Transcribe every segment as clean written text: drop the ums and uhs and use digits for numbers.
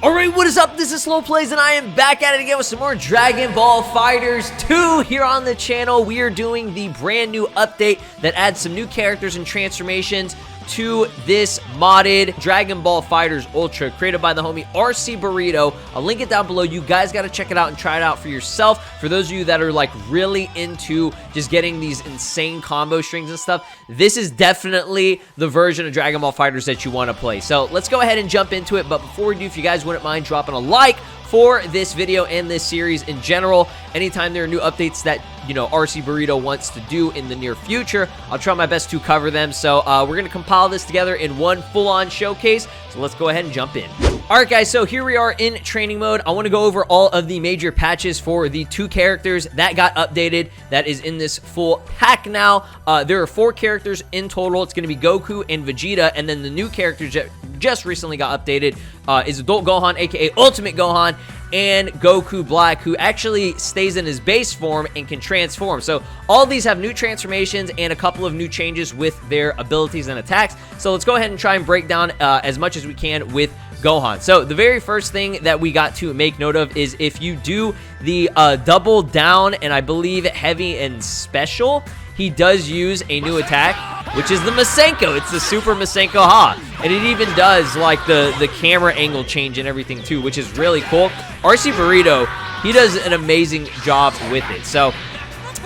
Alright, what is up? This is SLOplays, and I am back at it again with some more Dragon Ball FighterZ 2 here on the channel. We are doing the brand new update that adds some new characters and transformations to this modded Dragon Ball FighterZ Ultra created by the homie RC Burrito. I'll link it down below. You guys got to check it out and try it out for yourself. For those of you that are like really into just getting these insane combo strings and stuff, this is definitely the version of Dragon Ball FighterZ that you want to play. So let's go ahead and jump into it. But before we do, if you guys wouldn't mind dropping a like for this video and this series in general, anytime there are new updates that, you know, RC Burrito wants to do in the near future, I'll try my best to cover them. So we're going to compile this together in one full-on showcase. So let's go ahead and jump in. Alright guys, so here we are in training mode. I want to go over all of the major patches for the 2 characters that got updated that is in this full pack now. There are 4 characters in total. It's going to be Goku and Vegeta, and then the new characters that just recently got updated is Adult Gohan, aka Ultimate Gohan, and Goku Black, who actually stays in his base form and can transform. So all these have new transformations and a couple of new changes with their abilities and attacks. So let's go ahead and try and break down as much as we can with Gohan. So the very first thing that we got to make note of is if you do the double down and I believe heavy and special, he does use a new attack, which is the Masenko. It's the Super Masenko Ha. And it even does like the camera angle change and everything too, which is really cool. RC Burrito, he does an amazing job with it. So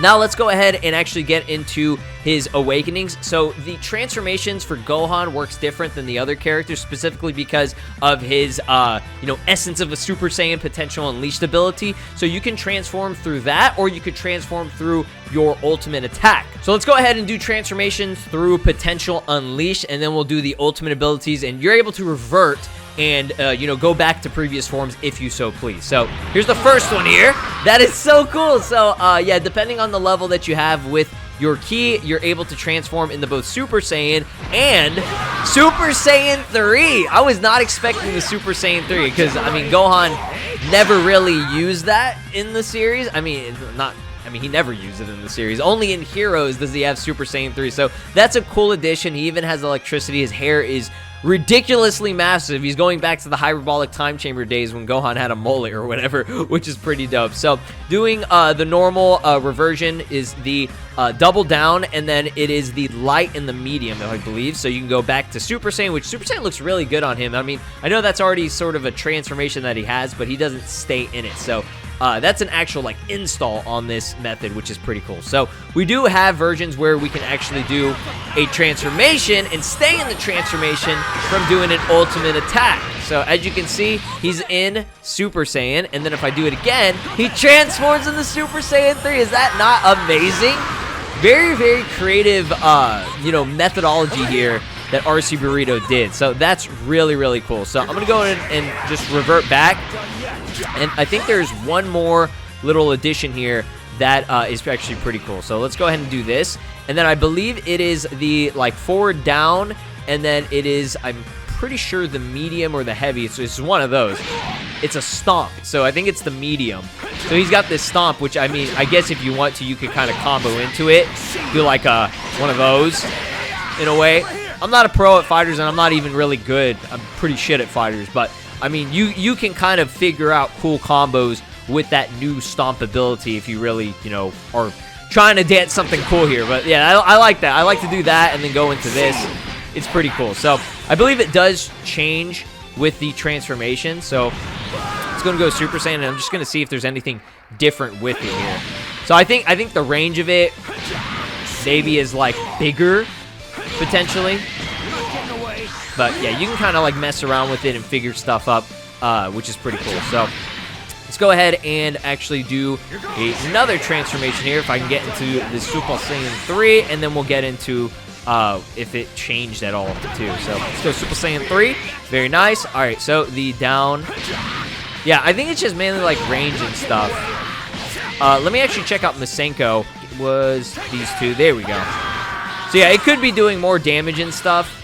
now let's go ahead and actually get into his awakenings. So the transformations for Gohan works different than the other characters, specifically because of his, you know, essence of a Super Saiyan potential unleashed ability. So you can transform through that, or you could transform through your ultimate attack. So let's go ahead and do transformations through potential unleashed, and then we'll do the ultimate abilities, and you're able to revert and, you know, go back to previous forms if you so please. So here's the first one here. That is so cool. So, yeah, depending on the level that you have with your ki, you're able to transform into both Super Saiyan and Super Saiyan 3. I was not expecting the Super Saiyan 3 because, I mean, Gohan never really used that in the series. I mean, he never used it in the series. Only in Heroes does he have Super Saiyan 3. So that's a cool addition. He even has electricity. His hair is ridiculously massive. He's going back to the hyperbolic time chamber days when Gohan had a mullet or whatever, which is pretty dope. So doing the normal reversion is the double down, and then it is the light and the medium, I believe. So you can go back to Super Saiyan, which Super Saiyan looks really good on him. I mean, I know that's already sort of a transformation that he has, but he doesn't stay in it. So that's an actual like install on this method, which is pretty cool. So we do have versions where we can actually do a transformation and stay in the transformation from doing an ultimate attack. So as you can see, he's in Super Saiyan, and then if I do it again, he transforms into Super Saiyan 3. Is that not amazing? Very, very creative, you know, methodology here that RC Burrito did. So that's really, really cool. So I'm going to go in and just revert back. And I think there's one more little addition here that is actually pretty cool. So let's go ahead and do this. And then I believe it is the like forward down, and then it is, I'm pretty sure, the medium or the heavy. So it's one of those. It's a stomp. So I think it's the medium. So he's got this stomp, which, I mean, I guess if you want to, you could kind of combo into it. Do like one of those in a way. I'm not a pro at fighters, and I'm not even really good. I'm pretty shit at fighters, but I mean, you can kind of figure out cool combos with that new stomp ability if you really, you know, are trying to dance something cool here. But yeah, I like that. I like to do that and then go into this. It's pretty cool. So I believe it does change with the transformation. So it's going to go Super Saiyan, and I'm just going to see if there's anything different with it here. So I think the range of it maybe is like bigger potentially. But yeah, you can kind of like mess around with it and figure stuff up, which is pretty cool. So let's go ahead and actually do another transformation here if I can get into the Super Saiyan 3, and then we'll get into if it changed at all too. So let's go Super Saiyan 3. Very nice. All right, so the down. Yeah, I think it's just mainly like range and stuff. Let me actually check out Masenko. It was these two. There we go. So yeah, it could be doing more damage and stuff.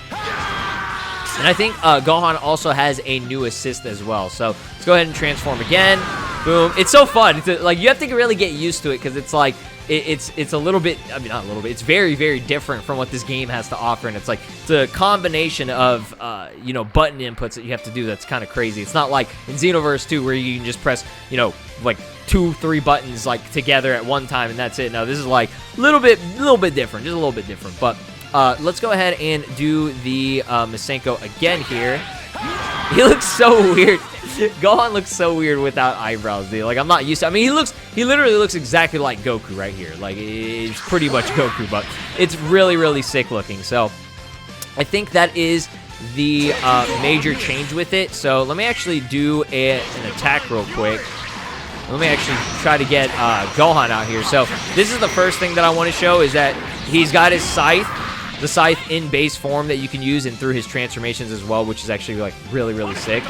And I think Gohan also has a new assist as well. So let's go ahead and transform again. Boom. It's so fun. It's like, you have to really get used to it because it's like it's a little bit, I mean, not a little bit, it's very, very different from what this game has to offer, and it's like, it's a combination of, you know, button inputs that you have to do that's kind of crazy. It's not like in Xenoverse 2 where you can just press, you know, like 2-3 buttons, like, together at one time, and that's it. No, this is, like, a little bit different, just a little bit different, but let's go ahead and do the Masenko again here. He looks so weird. Gohan looks so weird without eyebrows, dude. Like, I'm not used to, I mean, he literally looks exactly like Goku right here. Like, it's pretty much Goku, but it's really, really sick looking. So, I think that is the major change with it. So, let me actually do an attack real quick. Let me actually try to get Gohan out here. So, this is the first thing that I want to show is that he's got his scythe. The scythe in base form that you can use and through his transformations as well, which is actually like really, really sick.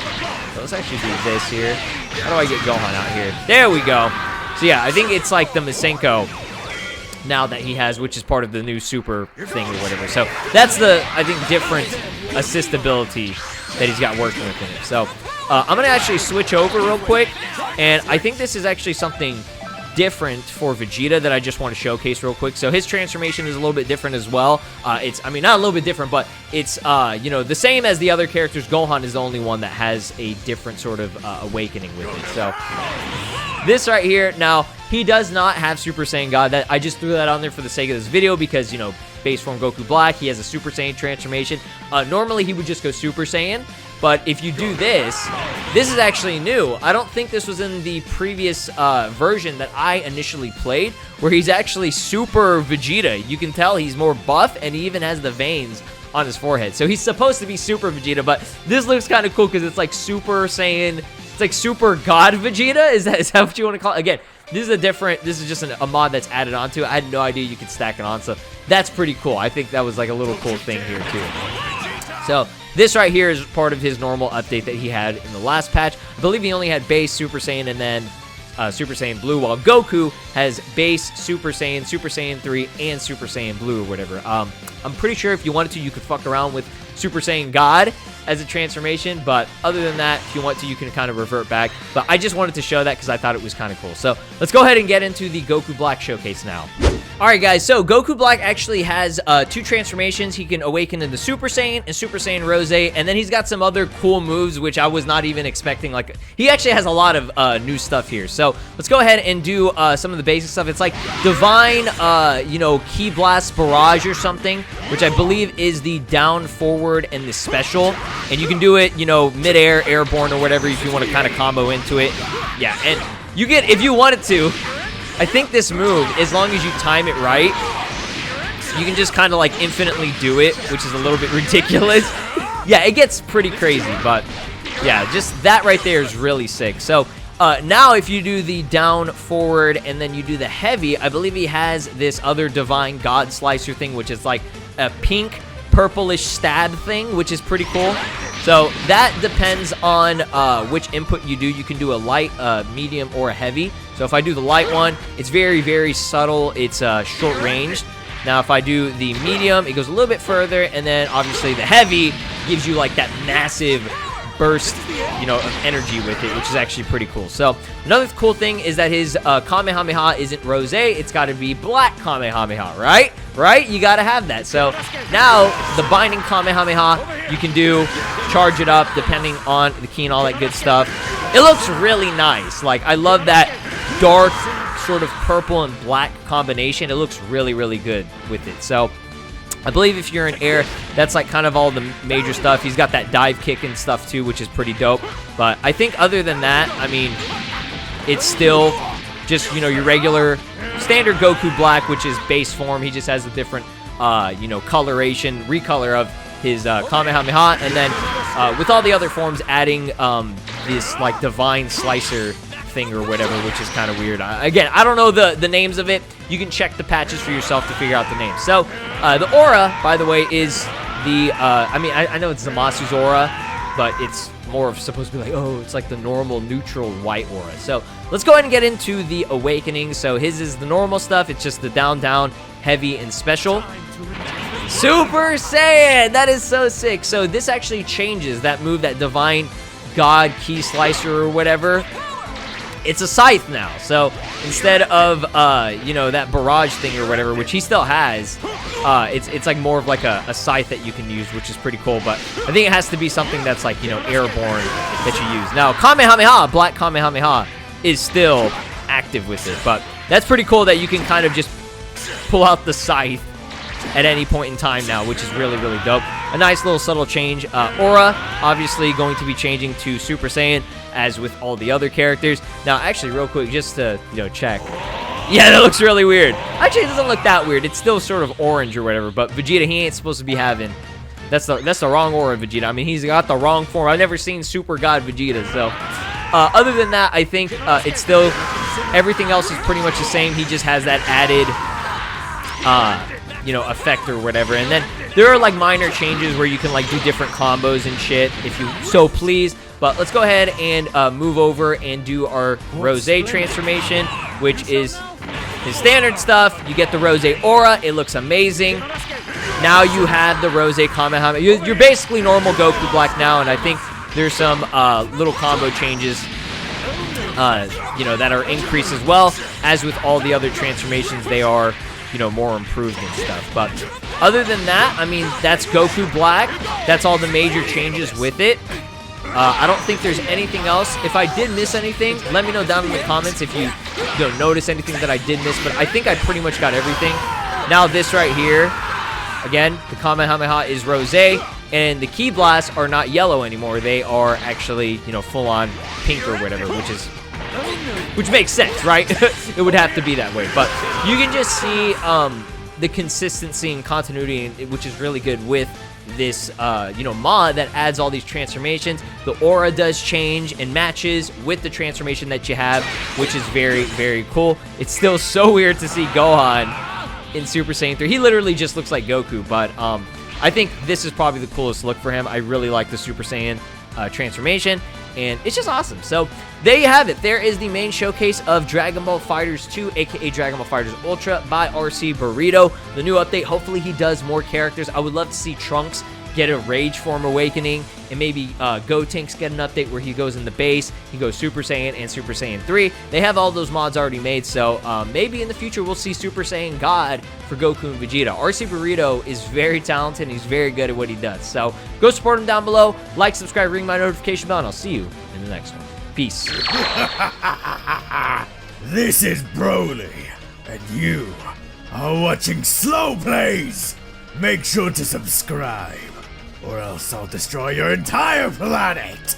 So let's actually do this here. How do I get Gohan out here? There we go. So yeah, I think it's like the Masenko now that he has, which is part of the new super thing or whatever. So that's the, I think, different assist ability that he's got working with him. So I'm going to actually switch over real quick, and I think this is actually something different for Vegeta that I just want to showcase real quick. So his transformation is a little bit different as well. It's, I mean, not a little bit different, but it's, you know, the same as the other characters. Gohan is the only one that has a different sort of awakening with it. So this right here, now, he does not have Super Saiyan God. That I just threw that on there for the sake of this video because, you know, base form Goku Black, he has a Super Saiyan transformation. Normally, he would just go Super Saiyan. But if you do this, this is actually new. I don't think this was in the previous version that I initially played, where he's actually Super Vegeta. You can tell he's more buff, and he even has the veins on his forehead. So he's supposed to be Super Vegeta, but this looks kind of cool because it's like Super Saiyan, it's like Super God Vegeta. Is that what you want to call it? Again, this is just a mod that's added onto it. I had no idea you could stack it on, so that's pretty cool. I think that was like a little cool thing here too. So this right here is part of his normal update that he had in the last patch. I believe he only had base Super Saiyan and then Super Saiyan Blue, while Goku has base Super Saiyan 3, and Super Saiyan Blue or whatever. I'm pretty sure if you wanted to, you could fuck around with Super Saiyan God as a transformation, but other than that, if you want to, you can kind of revert back. But I just wanted to show that because I thought it was kind of cool. So let's go ahead and get into the Goku Black showcase now. Alright guys, so Goku Black actually has 2 transformations. He can awaken into Super Saiyan and Super Saiyan Rose, and then he's got some other cool moves which I was not even expecting. Like, he actually has a lot of new stuff here. So let's go ahead and do some of the basic stuff. It's like Divine, you know, Ki Blast Barrage or something, which I believe is the down, forward, and the special. And you can do it, you know, mid-air, airborne, or whatever if you want to kind of combo into it. Yeah, and you get, if you wanted to, I think this move, as long as you time it right, you can just kind of like infinitely do it, which is a little bit ridiculous. Yeah, it gets pretty crazy, but yeah, just that right there is really sick. So now if you do the down, forward, and then you do the heavy, I believe he has this other Divine God Slicer thing, which is like a pink, purplish stab thing, which is pretty cool. So that depends on which input you do. You can do a light, medium, or a heavy. So if I do the light one, it's very, very subtle. It's short ranged. Now if I do the medium, it goes a little bit further, and then obviously the heavy gives you like that massive burst, you know, of energy with it, which is actually pretty cool. So another cool thing is that his Kamehameha isn't Rose, it's got to be Black Kamehameha, right? Right? You got to have that. So now the binding Kamehameha, you can do, charge it up depending on the key and all that good stuff. It looks really nice. Like, I love that dark sort of purple and black combination. It looks really, really good with it. So I believe if you're in air, that's like kind of all the major stuff. He's got that dive kick and stuff too, which is pretty dope. But I think other than that, I mean, it's still just, you know, your regular standard Goku Black, which is base form. He just has a different, you know, coloration, recolor of his Kamehameha. And then with all the other forms, adding this like Divine Slicer thing or whatever, which is kind of weird. Again, I don't know the names of it. You can check the patches for yourself to figure out the names. So the aura, by the way, is the I mean, I know it's Zamasu's aura, but it's more of supposed to be like, oh, it's like the normal neutral white aura. So let's go ahead and get into the awakening. So his is the normal stuff. It's just the down, down, heavy, and special. Super Saiyan! That is so sick. So this actually changes that move, that Divine God Key Slicer or whatever. it's a scythe now. So instead of you know, that barrage thing or whatever, which he still has, it's like more of like a scythe that you can use, which is pretty cool. But I think it has to be something that's like, you know, airborne that you use. Now Kamehameha, Black Kamehameha, is still active with it, but that's pretty cool that you can kind of just pull out the scythe at any point in time now, which is really, really dope. A nice little subtle change. Aura, obviously going to be changing to Super Saiyan, as with all the other characters. Now, actually, real quick, just to, you know, check. Yeah, that looks really weird. Actually, it doesn't look that weird. It's still sort of orange or whatever, but Vegeta, he ain't supposed to be having... That's the wrong aura of Vegeta. I mean, he's got the wrong form. I've never seen Super God Vegeta, so... other than that, I think it's still... Everything else is pretty much the same. He just has that added... you know, effect or whatever. And then there are like minor changes where you can like do different combos and shit if you so please. But let's go ahead and move over and do our Rose transformation, which is his standard stuff. You get the Rose aura. It looks amazing. Now you have the Rose Kamehameha. You're basically normal Goku Black now, and I think there's some little combo changes you know, that are increased as well. As with all the other transformations, they are, you know, more improved and stuff. But other than that, I mean, that's Goku Black. That's all the major changes with it. I don't think there's anything else. If I did miss anything, let me know down in the comments if you don't notice anything that I did miss. But I think I pretty much got everything. Now this right here, again, the Kamehameha is Rose, and the Ki Blasts are not yellow anymore. They are actually, you know, full-on pink or whatever, which makes sense, right? It would have to be that way. But you can just see the consistency and continuity, which is really good with this, you know, mod that adds all these transformations. The aura does change and matches with the transformation that you have, which is very, very cool. It's still so weird to see Gohan in Super Saiyan 3. He literally just looks like Goku, but I think this is probably the coolest look for him. I really like the Super Saiyan transformation, and it's just awesome. So there you have it. There is the main showcase of Dragon Ball FighterZ 2, aka Dragon Ball FighterZ Ultra by RC Burrito. The new update, hopefully he does more characters. I would love to see Trunks get a Rage Form Awakening, and maybe Gotenks get an update where he goes in the base, he goes Super Saiyan and Super Saiyan 3. They have all those mods already made, so maybe in the future we'll see Super Saiyan God for Goku and Vegeta. RC Burrito is very talented, and he's very good at what he does. So go support him down below, like, subscribe, ring my notification bell, and I'll see you in the next one. Peace. This is Broly, and you are watching SLOplays. Make sure to subscribe, or else I'll destroy your entire planet!